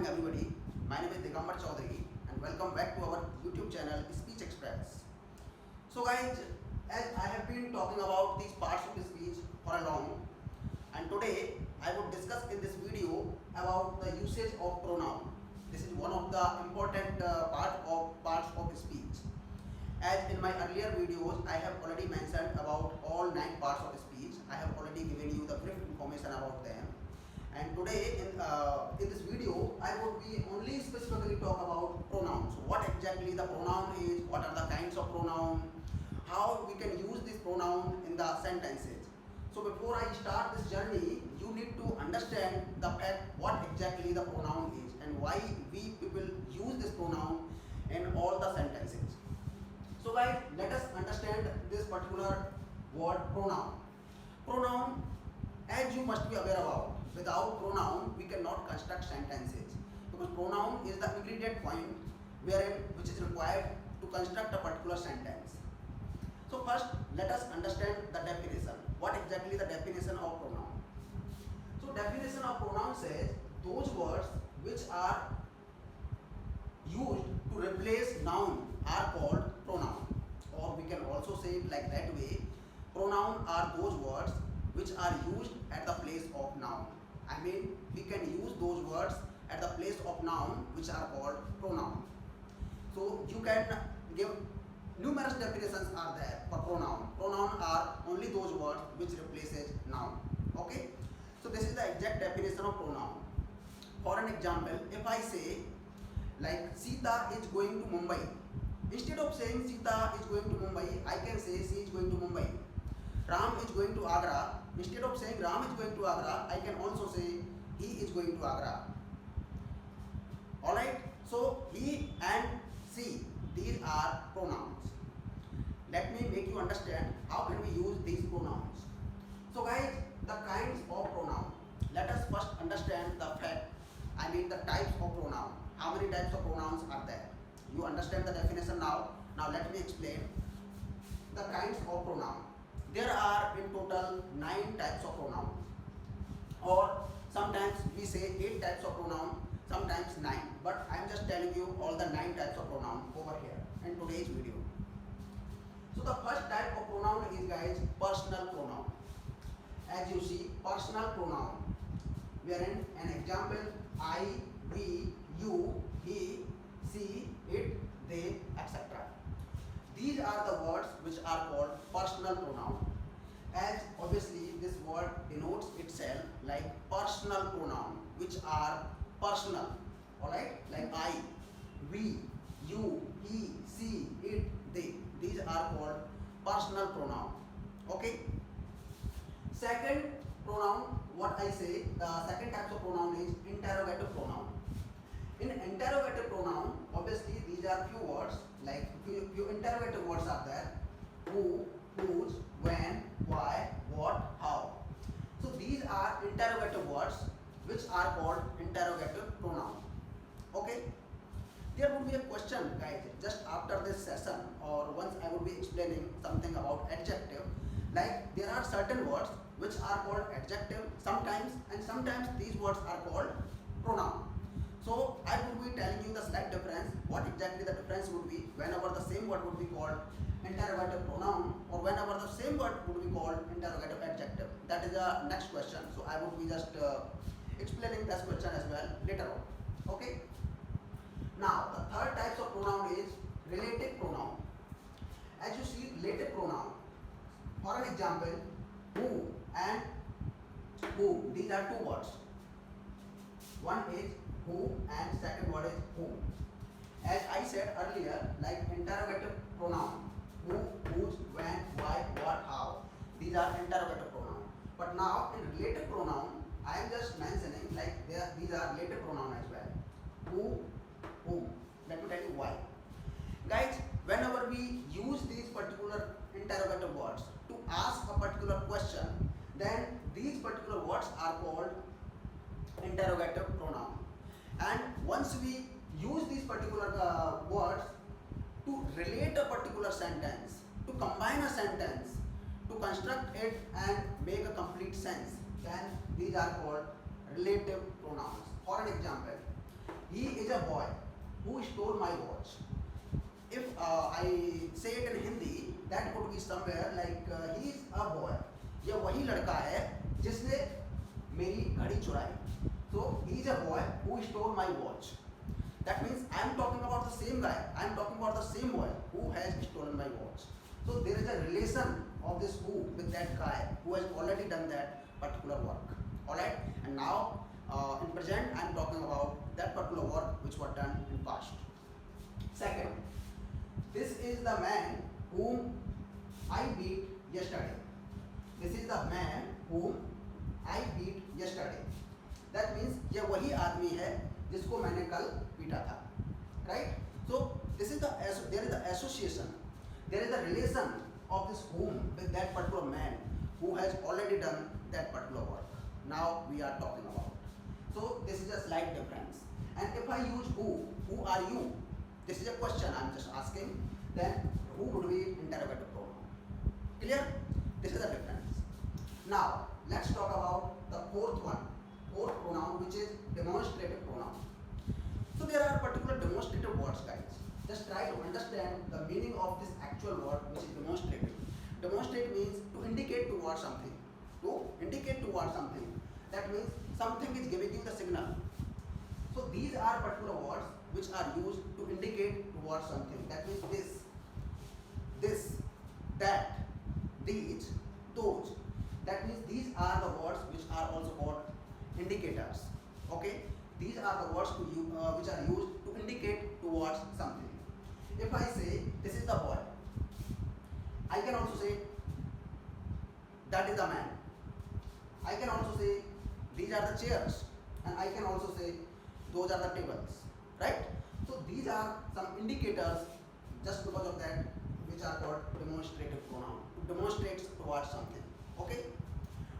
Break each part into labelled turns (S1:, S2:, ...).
S1: morning everybody. My name is Digambar Chaudhary and welcome back to our YouTube channel Speech Express. So guys, as I have been talking about these parts of speech for a long, and today I would discuss in this video about the usage of pronoun. This is one of the important parts of speech. As in my earlier videos, I have already mentioned about all 9 parts of speech. I have already given you the brief information about them. And today in this video, I would be only specifically talk about pronouns. What exactly the pronoun is, what are the kinds of pronoun, how we can use this pronoun in the sentences. So before I start this journey, you need to understand the fact what exactly the pronoun is and why we people use this pronoun in all the sentences. So guys, let us understand this particular word pronoun. Pronoun, as you must be aware about, without pronoun we cannot construct sentences, because pronoun is the ingredient point which is required to construct a particular sentence. So first let us understand the definition. What exactly the definition of pronoun? So definition of pronoun says those words which are used to replace noun are called pronoun, or we can also say it like that way. Pronoun are those words which are used at the place of noun. I mean, we can use those words at the place of noun which are called pronoun. So you can give numerous definitions are there for pronoun. Pronoun are only those words which replaces noun. Okay. So this is the exact definition of pronoun. For an example, if I say like Sita is going to Mumbai, instead of saying Sita is going to Mumbai, I can say she is going to Mumbai. Ram is going to Agra. Instead of saying Ram is going to Agra, I can also say he is going to Agra. Alright, so he and she, these are pronouns. Let me make you understand how can we use these pronouns. So guys, the kinds of pronoun. Let us first understand the fact, the types of pronoun. How many types of pronouns are there? You understand the definition now. Now let me explain the kinds of pronoun. There are in total 9 types of pronoun, or sometimes we say 8 types of pronoun, sometimes 9, but I am just telling you all the 9 types of pronoun over here in today's video. So the first type of pronoun is guys personal pronoun. As you see, personal pronoun, wherein an example I, we, you, he, she, it, they, etc. These are the words which are called personal pronoun. As obviously this word denotes itself like personal pronoun, which are personal. Alright, like I, we, you, he, she, it, they. These are called personal pronoun. Okay. Second pronoun, what I say, the second type of pronoun is interrogative pronoun. In interrogative pronoun, obviously these are few words, like few interrogative words are there: who, whose, when, why, what, how. So these are interrogative words which are called interrogative pronoun. Okay. There would be a question, guys, just after this session, or once I would be explaining something about adjective. Like there are certain words which are called adjective sometimes, and sometimes these words are called pronoun. So I would be telling you the slight difference, what exactly the difference would be whenever the same word would be called interrogative pronoun, or whenever the same word would be called interrogative adjective. That is the next question. So I would be just explaining this question as well later on. Okay. Now the third type of pronoun is relative pronoun. As you see, relative pronoun. For an example, who and who. These are 2 words. One is who and second word is whom. As I said earlier, like interrogative pronoun, who, whose, when, why, what, how. These are interrogative pronoun. But now in relative pronoun, I am just mentioning like these are relative pronoun as well. Who, whom. Let me tell you why. Guys, whenever we use these particular interrogative words to ask a particular question, then these particular words are called interrogative pronoun. And once we use these particular words to relate a particular sentence, to combine a sentence, to construct it and make a complete sense, then these are called relative pronouns. For an example, a boy who stole my watch. If I say it in Hindi, that would be somewhere like he is a boy. यह वही लड़का है जिसने मेरी घड़ी चुराई. So he is a boy who stole my watch. That means I am talking about the same guy. I am talking about the same boy who has stolen my watch. So there is a relation of this who with that guy who has already done that particular work. Alright, and now in present I am talking about that particular work which was done in past. Second, this is the man whom I beat yesterday. This is the man whom I beat yesterday. That means यह वही आदमी है जिसको मैंने कल पीटा था. Right? So this is there is the association. There is a relation of this whom with that particular man who has already done that particular work. Now we are talking about. So this is a slight difference. And if I use who are you? This is a question I am just asking. Then who would be interrogative pronoun? Clear? This is the difference. Now let's talk about the fourth pronoun, which is demonstrative pronoun. So there are particular demonstrative words, guys. Just try to understand the meaning of this actual word, which is demonstrative. Demonstrate means to indicate towards something. To indicate towards something. That means something is giving you the signal. So these are particular words which are used to indicate towards something. That means this, that, these, those. That means these are the words which are also called indicators. Okay? These are the words which are used to indicate towards something. If I say this is the boy, I can also say that is the man. I can also say these are the chairs, and I can also say those are the tables. Right? So these are some indicators just because of that which are called demonstrative pronoun. It demonstrates towards something. Okay?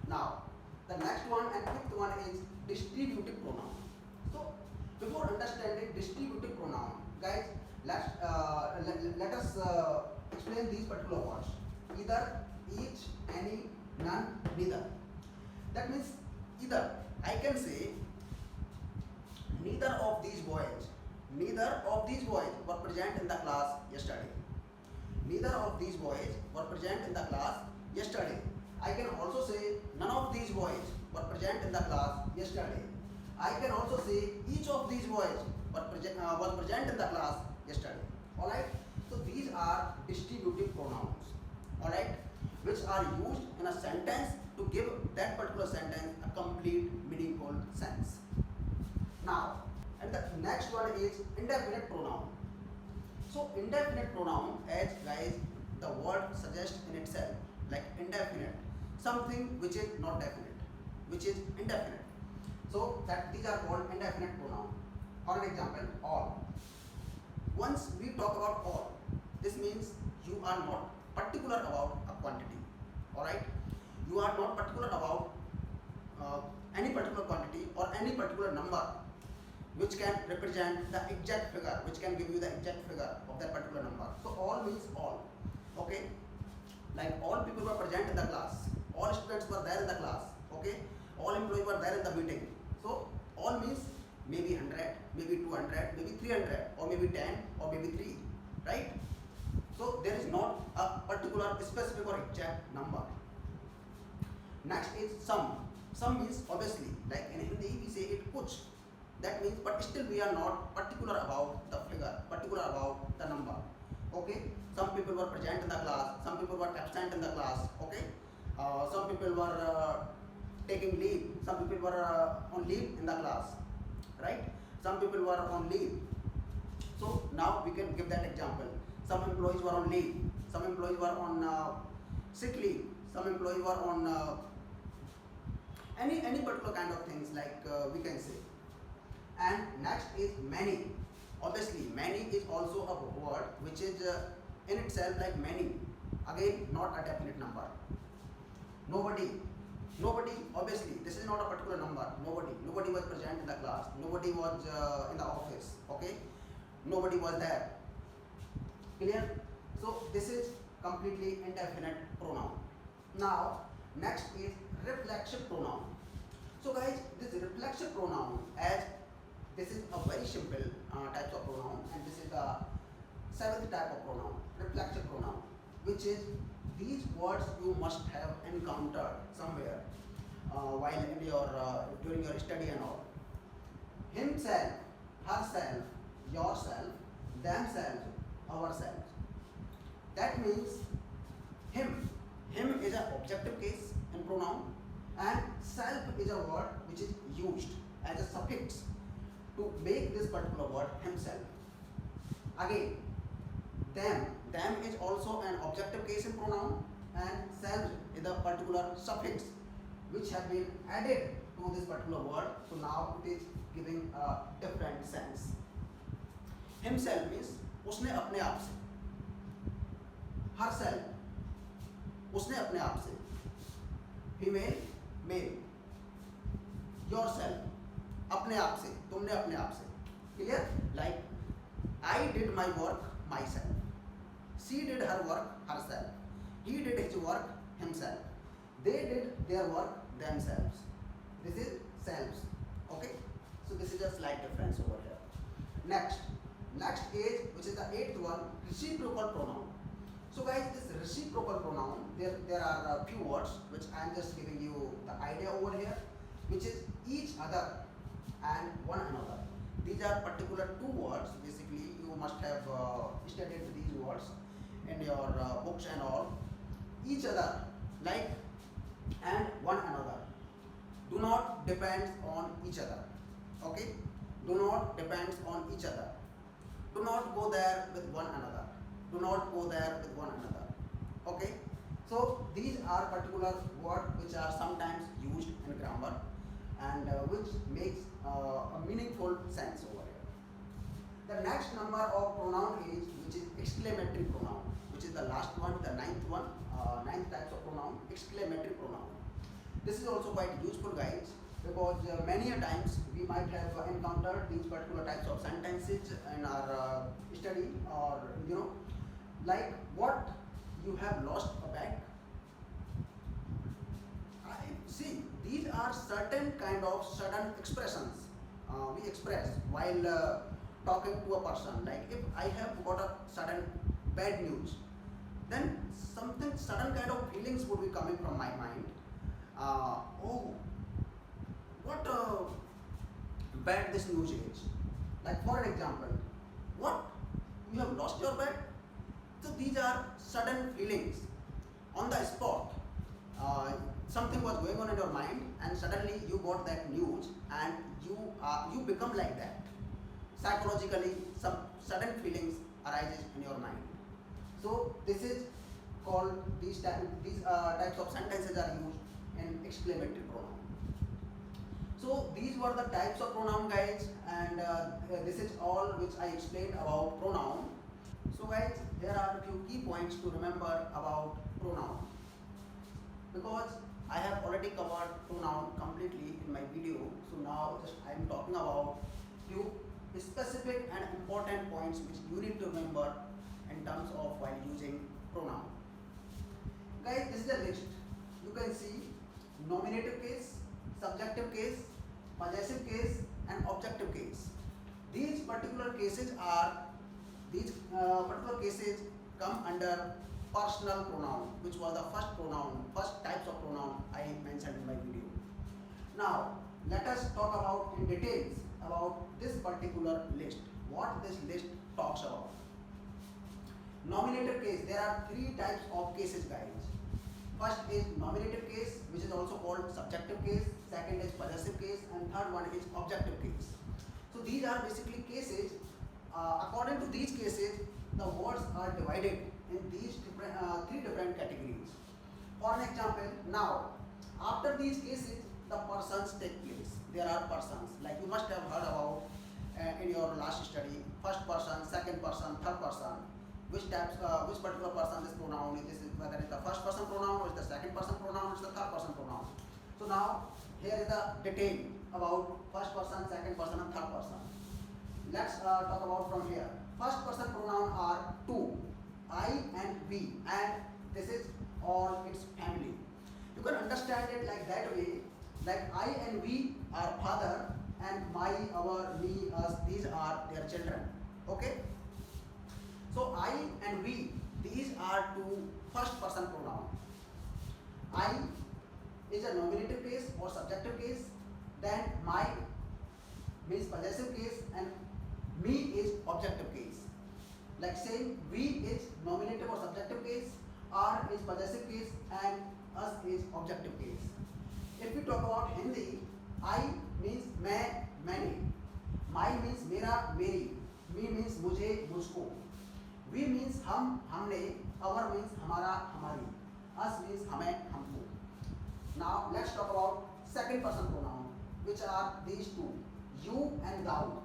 S1: Now the next one and fifth one is distributive pronoun. So before understanding distributive pronoun, guys, let us explain these particular words. Either, each, any, none, neither. That means either I can say neither of these boys were present in the class yesterday. Neither of these boys were present in the class yesterday. I can also say none of these boys were present in the class yesterday. I can also say each of these boys was present in the class yesterday. Alright? So these are distributive pronouns. Alright? Which are used in a sentence to give that particular sentence a complete meaningful sense. Now, and the next one is indefinite pronoun. So indefinite pronoun, as guys the word suggests in itself, like indefinite, something which is not definite, which is indefinite. So that these are called indefinite pronoun. For an example, all. Once we talk about all, this means you are not particular about a quantity. Alright? You are not particular about any particular quantity or any particular number which can represent the exact figure, which can give you the exact figure of that particular number. So all means all. Okay? Like all people were present in the class. All students were there in the class. Okay? All employees were there in the meeting. So all means maybe 100, maybe 200, maybe 300, or maybe 10, or maybe 3. Right? So there is not a particular specific or exact number. Next is some. Some means obviously, like in Hindi we say it kuch. That means, but still we are not particular about the figure, particular about the number. Okay? Some people were present in the class, some people were absent in the class. Okay? Some people were taking leave, some people were on leave in the class. Right? Some people were on leave. So now we can give that example. Some employees were on leave, some employees were on sick leave, some employees were on any particular kind of things, like we can say. And next is many. Obviously many is also a word which is in itself like many. Again, not a definite number. Nobody, obviously this is not a particular number. Nobody was present in the class, nobody was in the office. Okay? Nobody was there. Clear? So this is completely indefinite pronoun. Now next is reflexive pronoun. So guys, this reflexive pronoun, as this is a very simple types of pronoun, and this is the seventh type of pronoun, reflexive pronoun, which is these words you must have encountered somewhere while in your during your study and all. Himself, herself, yourself, themselves, ourselves. That means him. Him is an objective case in pronoun, and self is a word which is used as a suffix to make this particular word himself. Again, them is also an objective case in pronoun, and self is a particular suffix which have been added to this particular word, so now it is giving a different sense. Himself means उसने अपने आप से, herself उसने अपने आप से, female male, yourself अपने आप से, तुमने अपने आप से. Clear? Like I did my work myself, she did her work herself, he did his work himself, they did their work themselves. This is selves. Okay, so this is a slight difference over here. Next is, which is the eighth one, reciprocal pronoun. So guys, this reciprocal pronoun, there are a few words which I am just giving you the idea over here, which is each other and one another. These are particular two words. Basically, you must have studied these words in your books and all. Each other, like, and one another, do not depend on each other. Okay, do not depend on each other. Do not go there with one another. Do not go there with one another. Okay, so these are particular words which are sometimes used in grammar, and which makes a meaningful sense over here. The next number of pronoun is, which is exclamatory pronoun, which is the last one, the ninth one, ninth types of pronoun, exclamatory pronoun. This is also quite useful, guys, because many a times we might have encountered these particular types of sentences in our study, or like what, you have lost a bag. See, these are certain kind of sudden expressions we express while talking to a person. Like if I have got a sudden bad news, then something sudden kind of feelings would be coming from my mind. Oh, what bad this news is. Like for an example, what, you have lost your bag? So these are sudden feelings on the spot. Something was going on in your mind, and suddenly you got that news, and you become like that. Psychologically, some sudden feelings arises in your mind. So this is called, these types of sentences are used in exclamatory pronoun. So these were the types of pronoun, guys, and this is all which I explained about pronoun. So guys, there are a few key points to remember about pronoun, because I have already covered pronoun completely in my video. So now just I am talking about few specific and important points which you need to remember in terms of while using pronoun. Guys, this is a list. You can see nominative case, subjective case, possessive case, and objective case. These particular cases come under personal pronoun, which was the first types of pronoun I mentioned in my video. Now let us talk about in details about this particular list, what this list talks about. Nominative case, there are three types of cases, guys. First is nominative case, which is also called subjective case. Second is possessive case, and third one is objective case. So these are basically cases. According to these cases, the words are divided in these three different categories. For an example, now after these cases, the persons take place. There are persons, like you must have heard about in your last study, first person, second person, third person. Which particular person this pronoun is, whether it's the first person pronoun, or it's the second person pronoun, or it's the third person pronoun. So now here is the detail about first person, second person, and third person. Let's talk about from here. First person pronoun are two, I and we, and this is all its family. You can understand it like that way, like I and we are father and my, our, me, us, these are their children. Okay? So I and we, these are two first person pronoun. I is a nominative case or subjective case, then my means possessive case, and me is objective case. Like saying we is nominative or subjective case, R is possessive case, and us is objective case. If we talk about Hindi, I means मैं, मैंने, my means मेरा, मेरी, me means मुझे, मुझको, we means हम, हमने, our means हमारा, हमारी, us means हमें, हमको. Now let's talk about second person pronoun, which are these two, you and thou.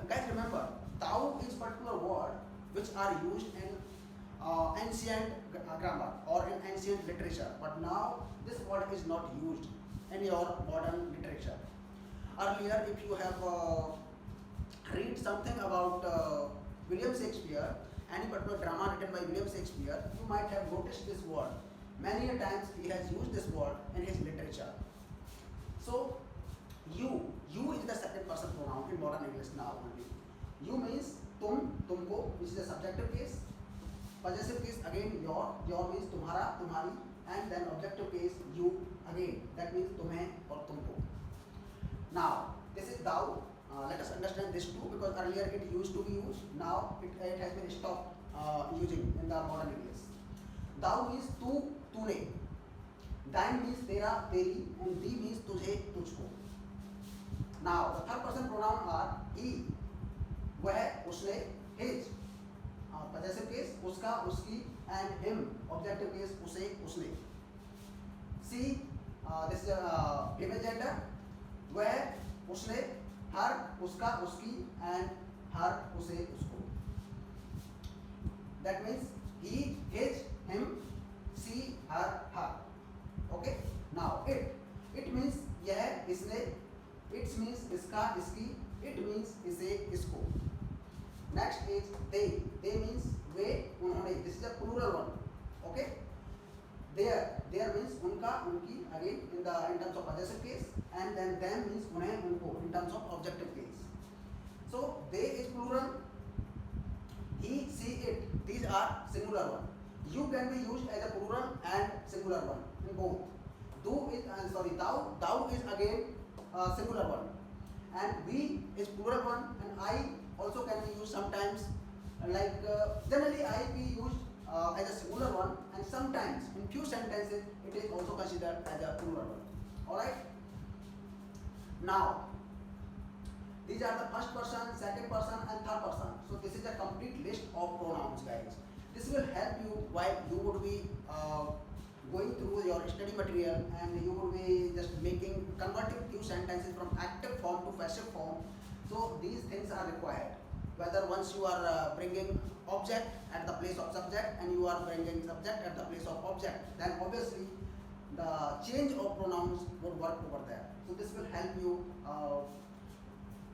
S1: Guys, remember, thou is particular word which are used in ancient grammar or in ancient literature, but now this word is not used in your modern literature. Earlier, if you have read something about William Shakespeare, any particular drama written by William Shakespeare, you might have noticed this word. Many a times he has used this word in his literature. So, you is the second person pronoun in modern English now only. You means तुम, तुमको, which is a subjective case. Possessive case again your means तुम्हारा, तुम्हारी, and then objective case you again, that means तुम्हें और तुमको. Now this is thou. Let us understand this too, because earlier it used to be used. Now it has been stopped using in the modern English. Thou means तू, तूने. Thine means तेरा, तेरी, and thee means तुझे, तुझको. Now the third person pronoun are he, वह, उसने, his. Possessive case उसका, उसकी, and him. Objective case उसे, उसने. She, this is female gender. वह, उसने, her, उसका, उसकी, and her, उसे, उसको. That means he, his, him, she, her, her. Okay? Now it means यह, इसने, it means इसका, इसकी, it means इसे, इसको. Next is they means वे, उन्होंने. This is a plural one. Okay? There means उनका, उनकी, again in terms of possessive case, and then them means उन्हें, उनको in terms of objective case. So they is plural, he, she, it, these are singular one. You can be used as a plural and singular one in both. Thou is again singular one, and we is plural one, and I also can be used sometimes. Like generally I be used as a singular one, and sometimes in few sentences it is also considered as a plural one. Alright? Now these are the first person, second person, and third person. So this is a complete list of pronouns, guys. This will help you while you would be going through your study material, and you would be just converting few sentences from active form to passive form. So these things are required. Whether once you are bringing object at the place of subject, and you are bringing subject at the place of object, then obviously the change of pronouns would work over there. So this will help you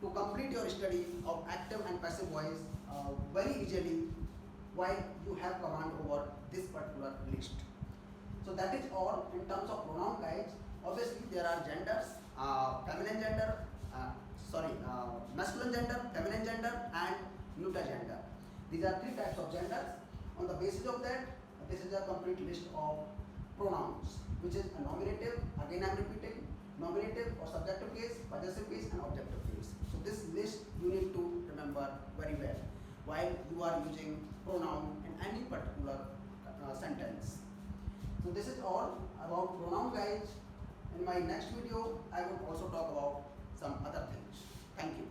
S1: to complete your study of active and passive voice very easily while you have command over this particular list. So that is all in terms of pronoun, guys. Obviously there are genders, feminine gender, masculine gender, feminine gender, and neuter gender. These are three types of genders. On the basis of that, this is a complete list of pronouns, which is a nominative, again I am repeating, nominative or subjective case, possessive case, and objective case. So this list you need to remember very well while you are using pronoun in any particular sentence. So this is all about pronoun, guys. In my next video, I will also talk about some other things. Thank you.